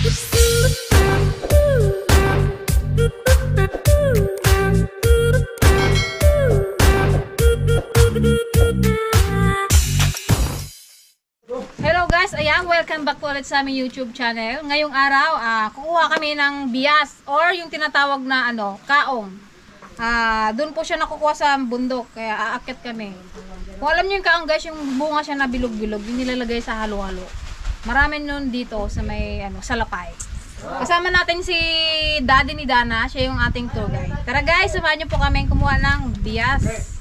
Hello guys, ayan, welcome back ulit sa aming YouTube channel. Ngayong araw, kukuha kami ng bias or yung tinatawag na kaong. Doon po siya nakukuha sa bundok, kaya aakyat kami. Kung alam niyo yung kaong guys, yung bunga siya na bilog-bilog, yung nilalagay sa halo-halo. Marami nun dito sa may salapay. Kasama natin si Daddy ni Dana, siya yung ating tour guide. Tara guys, samahan niyo po kami kumuha ng bias.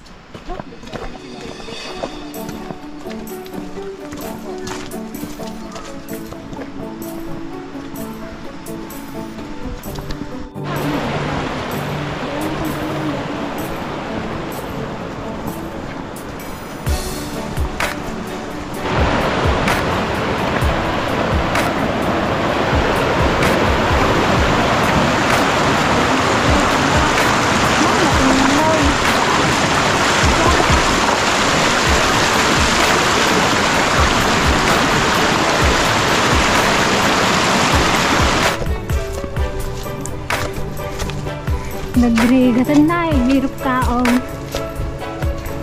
Nagrigatan na, birok kaong.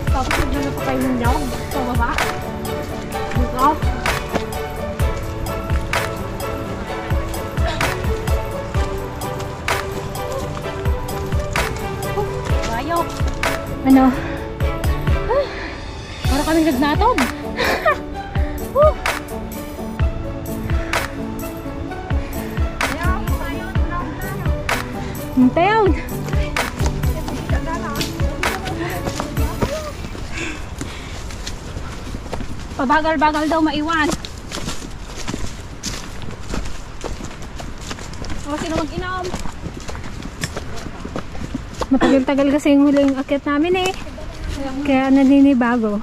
Tapos nagdala pa kayo ng nyawag sa baba. Dito. Bayo. Ano? Para kami nagnatob. Mantayawd. Pabagal-bagal daw maiwan. O, sino mag-inom? Matagal-tagal kasi yung huling akyat namin eh. Kaya naninibago.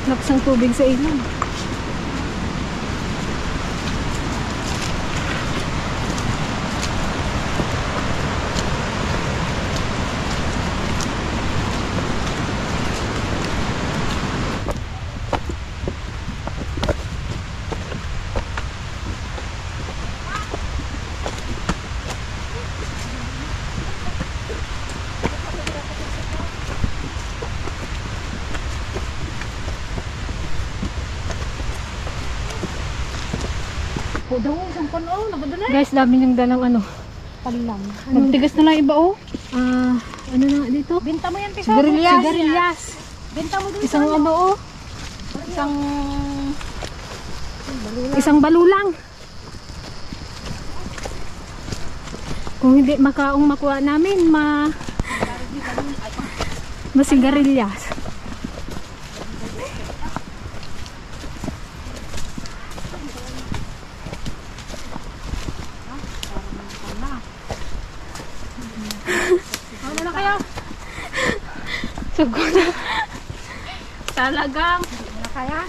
Lakas ng tubig sa ilog. Guys, dami niyang dalang palang. Magtigas na lang iba ano na dito? Binta mo yan, Tisa. Sigarilyas. Binta mo dun. Isang Isang balulang. Kung hindi makaong makuha namin, sigarilyas. Ano na kayo? Sugod na. Talagang. Ano na kaya?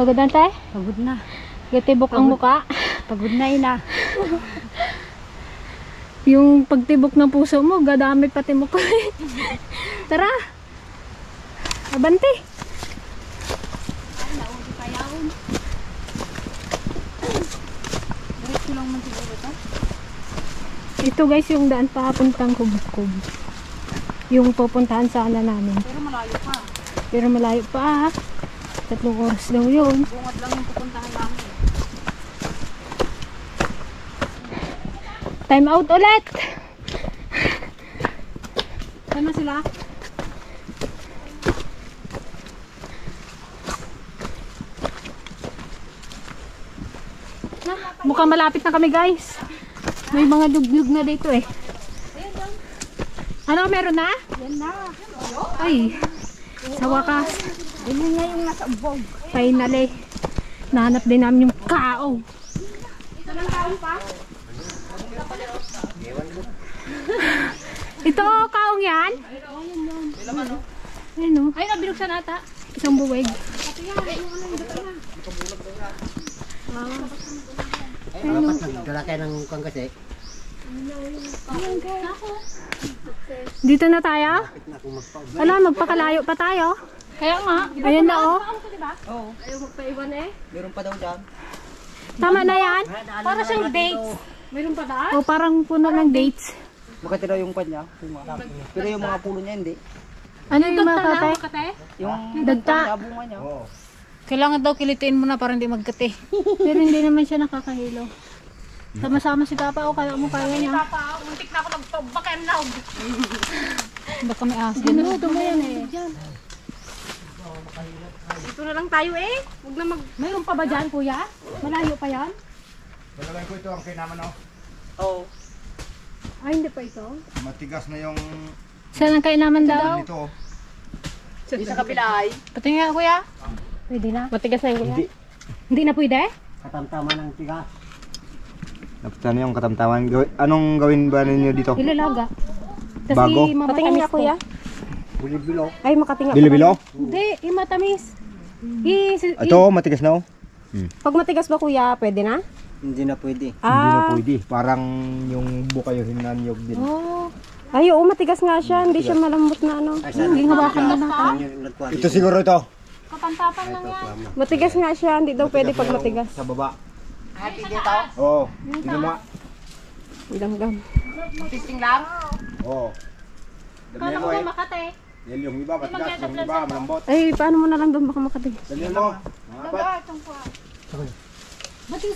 Pagod na tayo? Pagod na. Gatibok ang muka. Pagod na ina. Yung pagtibok ng puso mo, gadami pati mo ko. Tara. Abante. Ay, nauli pa yawon. Diretso lang man siguro ito. Ito guys yung daan papuntang Kubkub. Yung pupuntahan sana namin. Pero malayo pa. 3 oras daw yun. Bungat lang yung pupuntahan namin. Time out ulit! Saan na sila? Mukhang malapit na kami guys. May mga dugyug na dito eh. Ano, meron na? Yan na. Ay, sa wakas. Yun nga yung nasa bog. Finally, nahanap din namin yung kaong. Ito lang kaong pa? Ito, kaong yan? Ayun o. Ay, nabilog sa nata. Isang buweg. Ito yan, yung ano yung dito na. Ay, dapat nagdala kayo ng kwan kasi. Dito na tayo? Ala, magpakalayo pa tayo. Kaya nga. Ayan na oh. Meron pa daw dyan. Tama na yan? Para siyang dates. Mayroon pa ba? O parang puno ng dates. Makati daw yung kanya. Pero yung mga pulo niya hindi. Ano yung mga katay? Yung Dagta. bunga niya. Kailangan daw kilitiin mo na para hindi magkate. Pero hindi naman siya nakakahilo. Sama-sama si Papa o kaya mo kaya niya. Muntik na ako nagpabakyan na. Baka may asin. Ginuto mo yan eh. Dito na lang tayo eh. Huwag na mag... Mayroon pa ba dyan kuya? Malayo pa yan? Dalawin ko ito ang kinaman oh. Oo. Ay hindi pa ito. Matigas na yung Saan ang kainaman daw? nito oh. Sa kapila ay. Patingin nga kuya. Pwede na. Matigas na yung kuya. Hindi na pwede? Katamtaman ng tigas. Ano yung katamtaman? Anong gawin ba ninyo dito? Ilalaga. Kasi Bago? Patingin nga kuya. Bilo-bilo. Ay, makatingin. Bilo-bilo? Hindi, matamis. Ito matigas na oh. Pag matigas ba kuya, pwede na? Hindi na pwede. Hindi na pwede. Parang yung buka yung hinanyog din. Ay, oo, matigas nga siya. Hindi siya malambot na ano. Hindi hawakan na natin. Yung nagkuha Ito siguro ito. Kapantapan lang yan. Matigas nga siya. Hindi daw pwede pag matigas. Sa baba. Happy dito. Oo. Tingnan mo. Dam-dam. Testing lang. Oo. Damihan mo eh. Dahil yung iba matigas, yung iba malambot. Ay, paano mo na lang doon baka matigas? Damihan mo. Mga apat.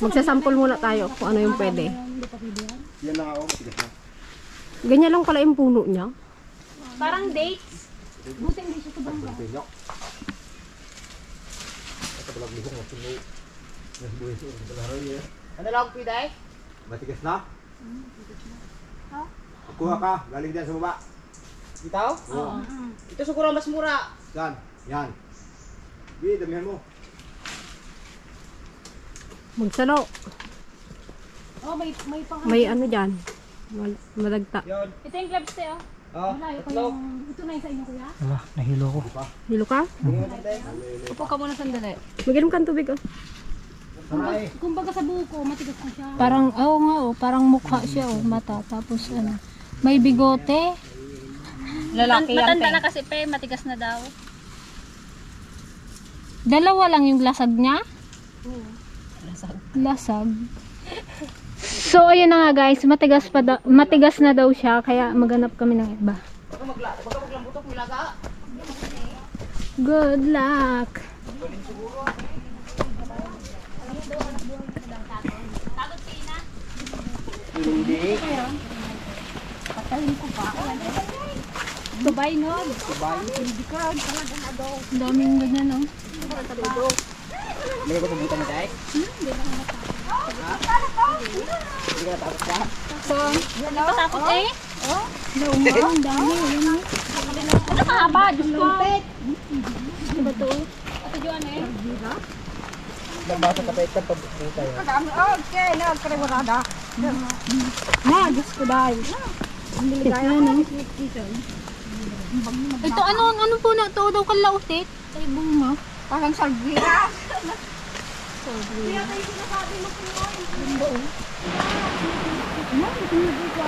Magsasample muna tayo kung ano yung pwede. Yan lang ako, matigas na. Ganyan lang pala yung puno niya. Parang dates. Buti hindi siya sobrang Pinyok. Ito pala bihong masuno. Nasbuhin ko sa laro niya. Ano lang pwede ay? Matigas na? Kuha ka, galing dyan sa baba. Ito? Oo. Ito siguro mas mura. Yan, yan. Di, damihan mo. Magsalo. Oh, may pang... May ano dyan. Madagta. Yun. Ito yung clubs tayo. Oh, Malayo pa tatlo. yung... Ito na yung sa inyo kuya. Hilo ka? Upo ka muna sandali. Maginom ka ng tubig oh. Kumbaga sa buko, matigas na siya. Parang, oo nga oh, parang mukha siya oh, mata. Tapos ano, may bigote. Lalaki yan. Matanda na kasi pe, matigas na daw. Dalawa lang yung lasag niya? Lasag. So ayun na nga guys, matigas na daw siya kaya maghanap kami ng iba. Baka maglambutok nilaga. Good luck. Hindi. Dubai no? Ang daming ganyan oh. Lagay ko pabuta mo dahil. Hindi ka natakot ka? Hindi pa takot eh. Oh, ang dami. Ayan oh. Ano ka ba? Diyos ko. Ano ba to? Ito yung ano eh. Nabasa ka pa ito pabuta yun. Na, Diyos ko dahil. Ito ano po na to daw kalautit? Ay bunga. Parang salvira.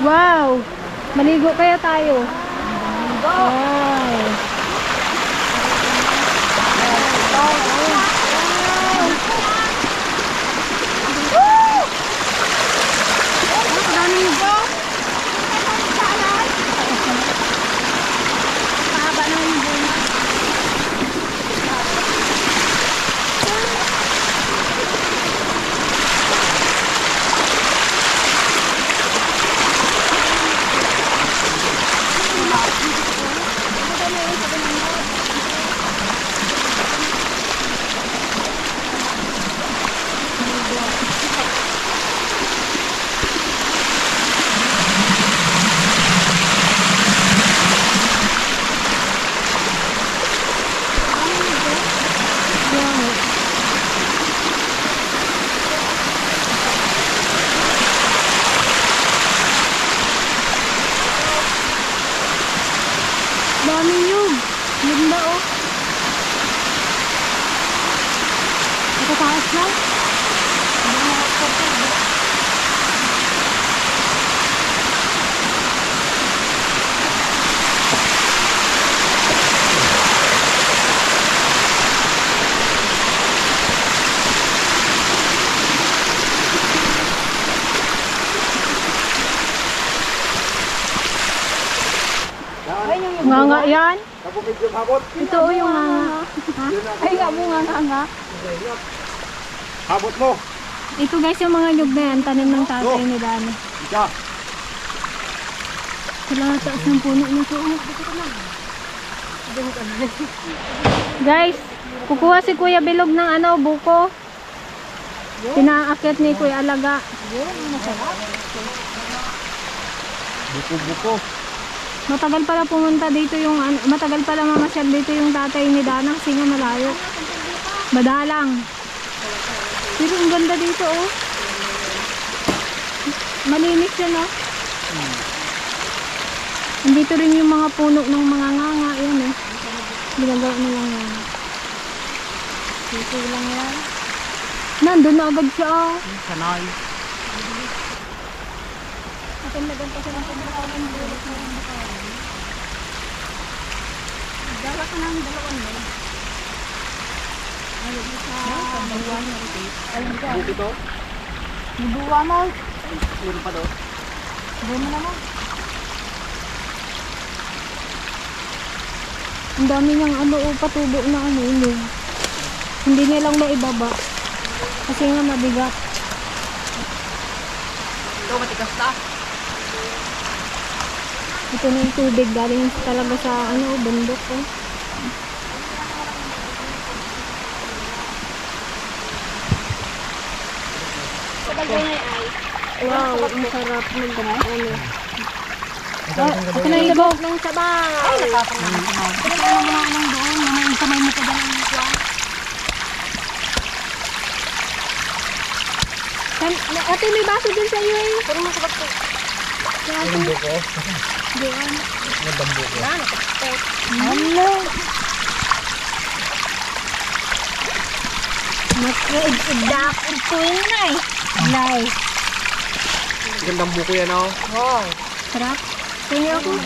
Wow! Maligo kaya tayo. Wow! taas na. Nga nga yan. Kapupig yung habot. Ito o yung nga nga. Ay nga mo nga nga. Habot mo. Ito guys yung mga nyug na yan. Tanim ng tatay ni Dani. Ika. Sila taas ng puno nito. Guys, kukuha si Kuya Bilog ng ano, buko. Pinaakit ni Kuya Alaga. Buko-buko. Matagal pala pumunta dito yung matagal pala mamasyal dito yung tatay ni Dana kasi nga malayo. Madalang. Pero ang ganda dito oh. Malinis yan oh. Andito rin yung mga puno ng mga nganga yan eh. Ginagawa nilang yan. Dito lang yan. Nandun na agad siya oh. Sanay. Nagandagan pa siya ng pagkakaroon ng bulok na rin baka. Dala ka ng dalawang mo. Ayun sa buwan na rin. Ayun ka. Buko to? Buwa mo. Puro pa to? Buwa mo naman. Ang dami niyang ano patubo na ano ilong. Hindi nilang maibaba. Kasi nga mabigat. Ito matigas na. Ito na yung tubig galing talaga sa ano bundok oh. Wow, ang sarap ng ano. Ito na yung labog ng sabaw. Ay, nakakamaw. Ito na yung mga anong doon. Yung kamay mo pa dyan ang ito. Ate, may baso dyan sa iyo eh. Puro mo sabag ko. Yung buko? Diyan. Yung bambuko? Hello. Mag-iigdag ito yun na eh. Nice. Gandang buko yan oh. Wow. Sarap. Tingin ako.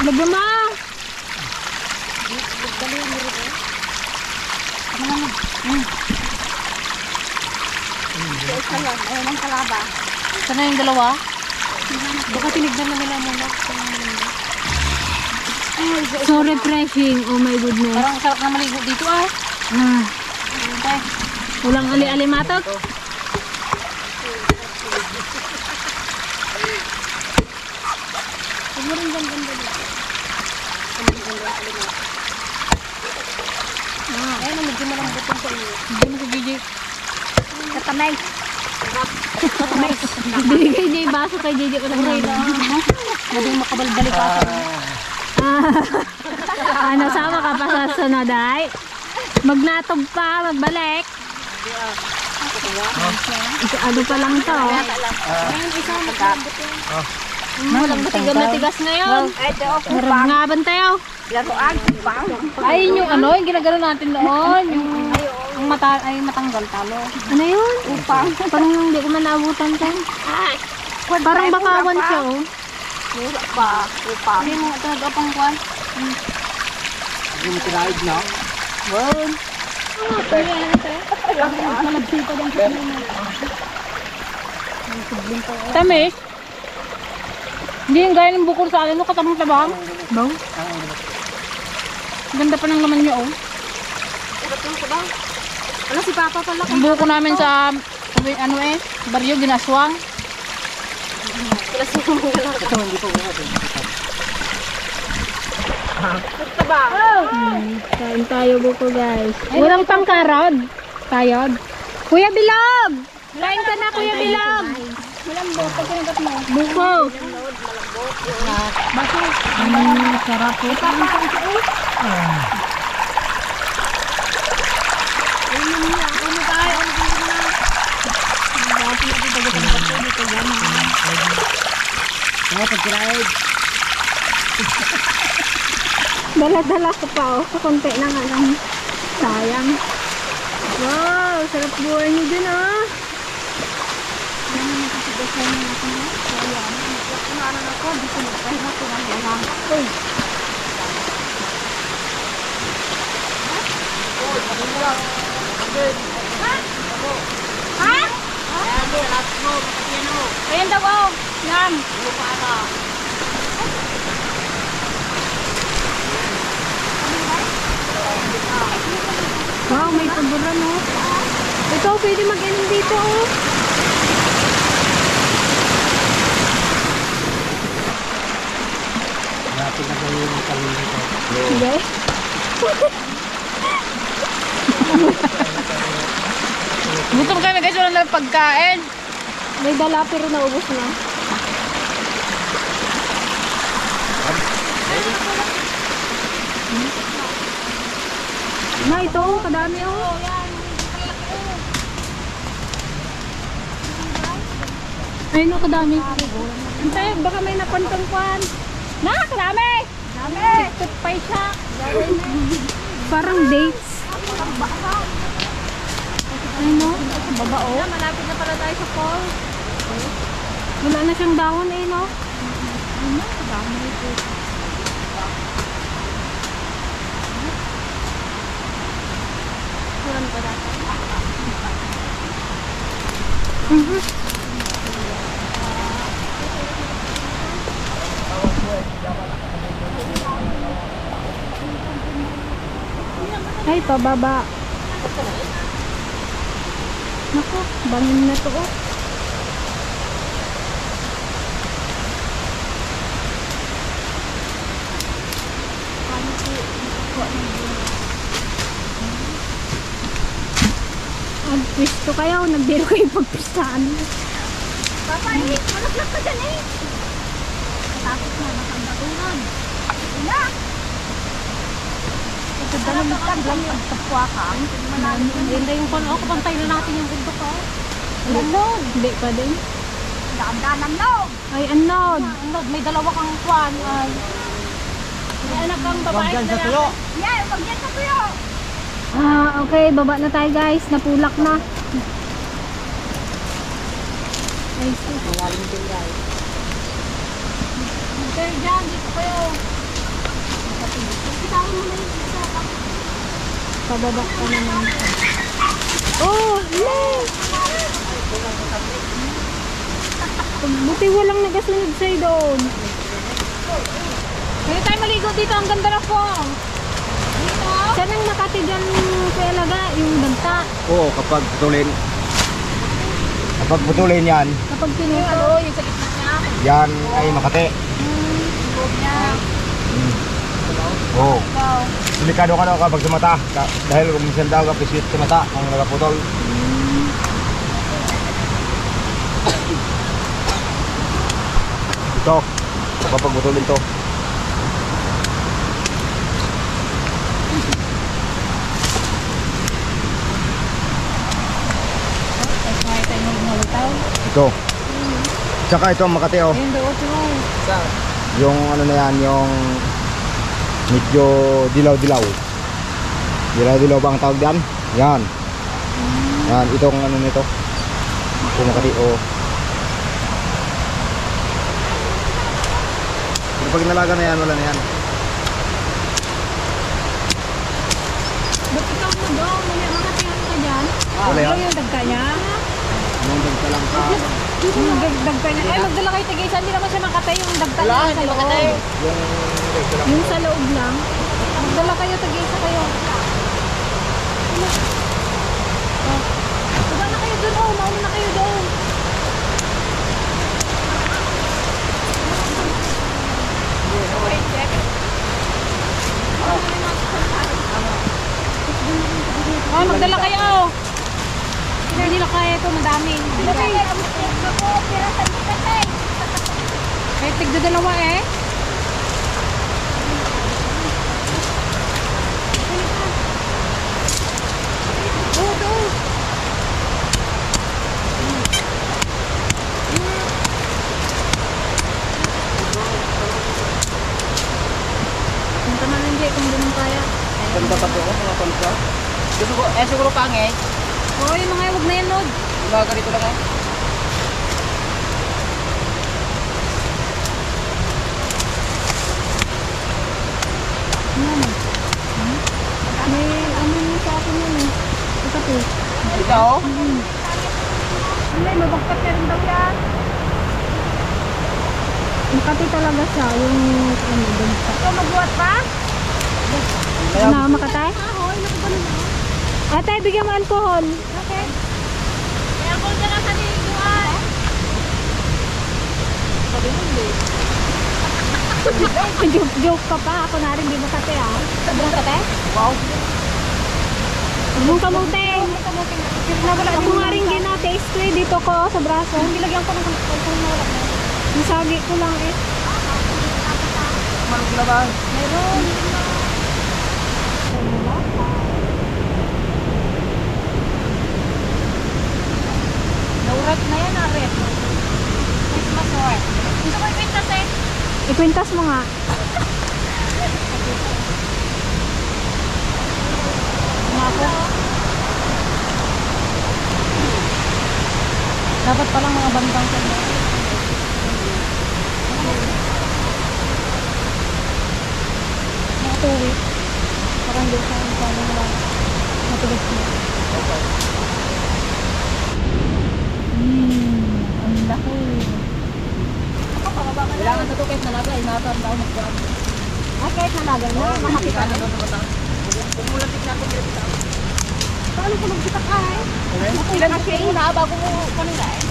Lagyan mo. Ayun ang kalaba. Sana yung dalawa? Baka tinignan na nila muna. So refreshing. Oh my goodness. Parang sarap na maligo dito ah. Walang ali-alimatok. Ayun, medyo malambot yung sa iyo. Hindi mo sa Gigi. Katamay. Binigay niya yung baso kay JJ ko lang. Mading makabalbalik ako. Ano, sama ka pa sa sunod ay? Magnatog pa, magbalik. Ano pa lang to? Walang matigas na tigas ngayon. Ngaban tayo. Ay, yung ano, yung ginagano natin noon. Yung mata, ay matanggal talo. Ano yun? Upang. Parang hindi ko man naabutan to. Parang bakawan siya oh. Upang. Hindi mo ito nag-apang kwan. Hindi mo tinaid na. Wow. Tamis. Hindi yung gaya ng bukol sa akin, no? Katamang tabang. Bang? Ganda pa ng laman niya, oh. Wala si Papa pala. Ang buko namin sa, ano eh, baryo, ginaswang. Ito hindi po nga. Kain tayo buko guys. Walang pangkarod. Tayod. Kuya Bilog! Kain ka na Kuya Bilog! Walang buko, kinagat mo. Buko! Sarap po. Mga pag-tinaid. Dala-dala ko pa oh. Sa konti na nga lang. Sayang. Wow, sarap buhay niyo dun ah. Ha? Ayan daw, oh. Yan. Wow, may paboran oh. Ito, pwede mag-inom dito oh. Natin na kayo yung kalin dito. Sige. Gutom kami guys, wala lang pagkain. May dala pero naubos na. Na, ito oh, kadami oh. Ayun oh, kadami. Antay, baka may napantang pan. Na, kadami! Kadami! Toothpaste siya. Parang dates. Ayun oh, babao. Malapit na pala tayo sa fall. Wala na siyang dahon eh no. Ay, pababa. Naku, bangin na to oh. Nag-pwisto kayo, nagbiro kayo pagpistaan. Papa, malaklag ka dyan eh. Tapos na, nakagatunan. Wala. Ito dalang lang pagtapwa ka. Ganda yung kono. Kapantay na natin yung gundo ko. Anod. Hindi pa din. Daan anod. Ay, anod. Anod, may dalawa kang kwan. Ay. May anak kang babae Huwag dyan sa na tuyo. yan, huwag yan sa tuyo. Ah, okay, baba na tayo guys. Napulak na. Ay, sus. Sir, dyan, dito kayo. Bitawan mo na yung isa. Pababa ka naman. Oh, no! Buti walang nagasunod sa'yo doon. Pwede tayo maligo dito, ang ganda na po. Dito. Saan ang Makati dyan Kuya Laga? Yung dagta. Oo, kapag putulin. Kapag putulin yan, Kapag pinuto. Ano, yung sa gitna niya. yan ay Makati. Loob niya. Oo. Ikaw. Delikado ka daw kapag sa mata. Dahil kung minsan daw kapisit sa mata, ang nagaputol. Ito, kapag putulin to. Tapos may tayo nagmulitaw. Ito. Tsaka ito ang Makati oh. Ayun doon, ito. Yung ano na yan, yung medyo dilaw-dilaw. Dilaw-dilaw ba ang tawag diyan? Yan. Yan, itong ano nito. Ito Makati oh. Pero pag nalaga na yan, wala na yan. Ba't ikaw mo doon? May mga tingnan ka dyan? Wala yan. Yung dagka niya? Yung dagka lang ka. Yung dagka niya. Ay, magdala kayo tigisa. Hindi naman siya makatay yung dagka niya sa loob. Yung dagka lang. Yung sa loob lang. Magdala kayo tigisa kayo. Diba na kayo doon? Oh, mauna na kayo doon. Oh, magdala kayo. Hindi na kaya ito, madami. Kaya tigda dalawa eh. Oh, doon. Punta na lang dyan kung doon kaya. Ganda pa to, mga pansa. Siguro pangit. Oo, yung mga huwag na yan, Lord. Mga ganito lang eh. May ano yun sa akin yun eh. Ito. Ito. May mabagkat na rin daw yan. Makati talaga siya, yung ano, dagsa. Ikaw magbuhat pa? Ano, makatay? Ate, bigyan mo alcohol. Okay. May alcohol ka na sa niliguan. Sabi mo, hindi. Joke ka pa. Ako na rin, di makati ah. Sobrang kate? Wow. Huwag mong kamuti. Ako nga rin gina-taste ko eh. Dito ko sa braso. Nilagyan ko ng alcohol na wala na. Nasagi ko lang eh. Manok laban. Meron. Naurat na yan, Aret. Christmas or. Gusto ko i-pintas eh. Ikwintas mo nga. Ako. Dapat palang mga bandang ko. Mga 2 weeks. Parang doon sa mga matugas na. Ang laki. Kailangan na ito kahit nalaga. Inatan daw magkuhan. Kahit nalagal na, makakita na. Pumulatik na ito. Paano ko magkita ka eh? Ilan na siya muna bago mo kanila eh?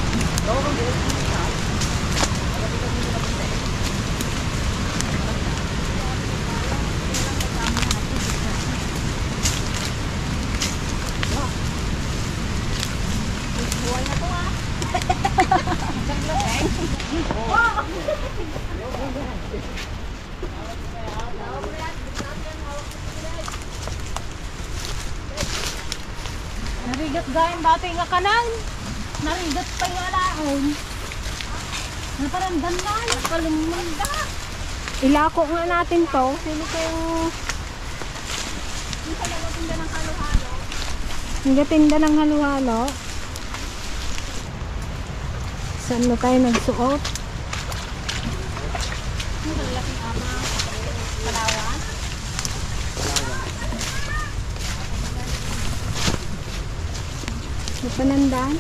Narigat gayon dati nga kanan. Narigat pa yung alaon. Naparandan na. Nakalumanda. Ilako nga natin to. Sino ko yung... Yung talaga tinda ng halo-halo. Nagatinda ng halo-halo. Saan mo tayo nagsuot? Yung lalaking ama. Palawan. May panandaan?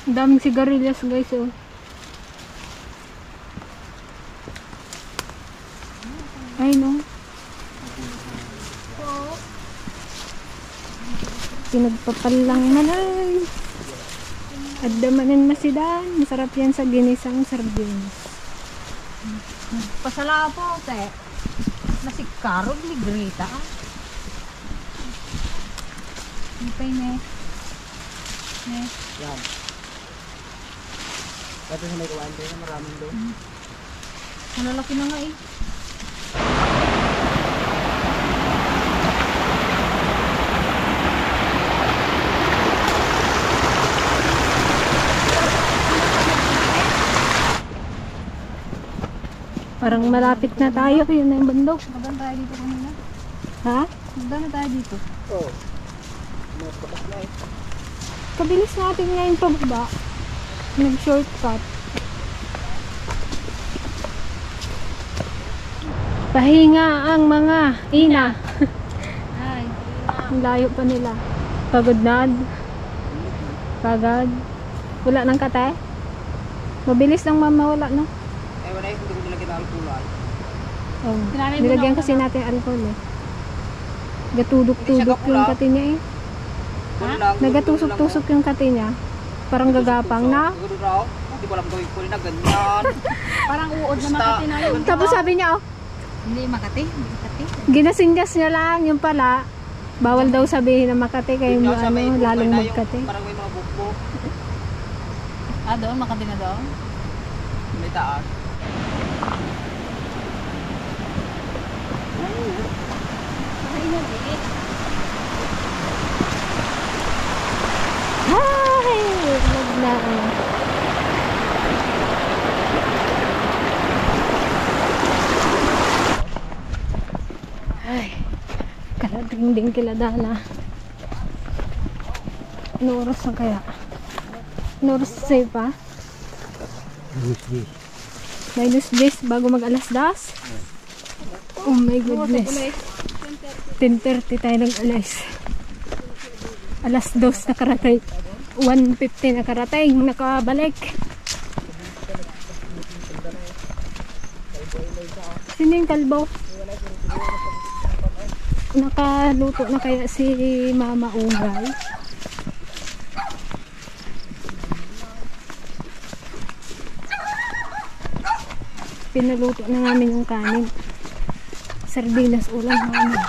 Ang daming sigarilyas guys oh. Ay no. Pinagpapalang manay. Adamanin masidan. Masarap yan sa ginisang sardinas. Pasala po, te. Nasikarog ni Greta. Ipay ne. Ne. Yan. Dati sa may kawan doon, maraming doon. Malalaki na nga eh. Parang malapit na tayo. Yun na yung bundok. Magdan tayo dito kanina. Ha? Magdan na tayo dito. Oo. Mas bakas na eh. Kabilis natin ngayon pababa. Nag-shortcut. Pahinga ang mga ina. Ay. Ang layo pa nila. Pagod na. Pagod. Wala nang kate. Mabilis lang mawala, no? Eh, wala eh, hindi ko nilagyan ng alkulay. Oh. Sinanay mo Nilagyan na kasi natin alcohol eh. Gatudok-tudok yung kate niya eh. Nagatusok-tusok yung kate niya. Parang gagapang na. Siguro raw, hindi ko alam gawin ko na ganyan. Parang uod na Makati na yun. Tapos sabi niya, oh, Hindi Makati. Makati. ginasindas niya lang yung pala. Bawal daw sabihin na Makati kayo mo ano, lalong magkate. Parang may mga bukbok. Ah, doon? Makati na doon? May taas. Ay, wag na. Pagdating din kila Dana. Ano oras na kaya? Ano oras sa'yo pa? Minus 10 bago mag alas 10. Oh my goodness. 10:30 tayo ng alas. Alas 2 nakarating. 1:50 nakarating. Nakabalik. Sino yung kalbo? Nakaluto na kaya si Mama Ungay? Pinaluto na namin yung kanin. Sardinas ulam namin.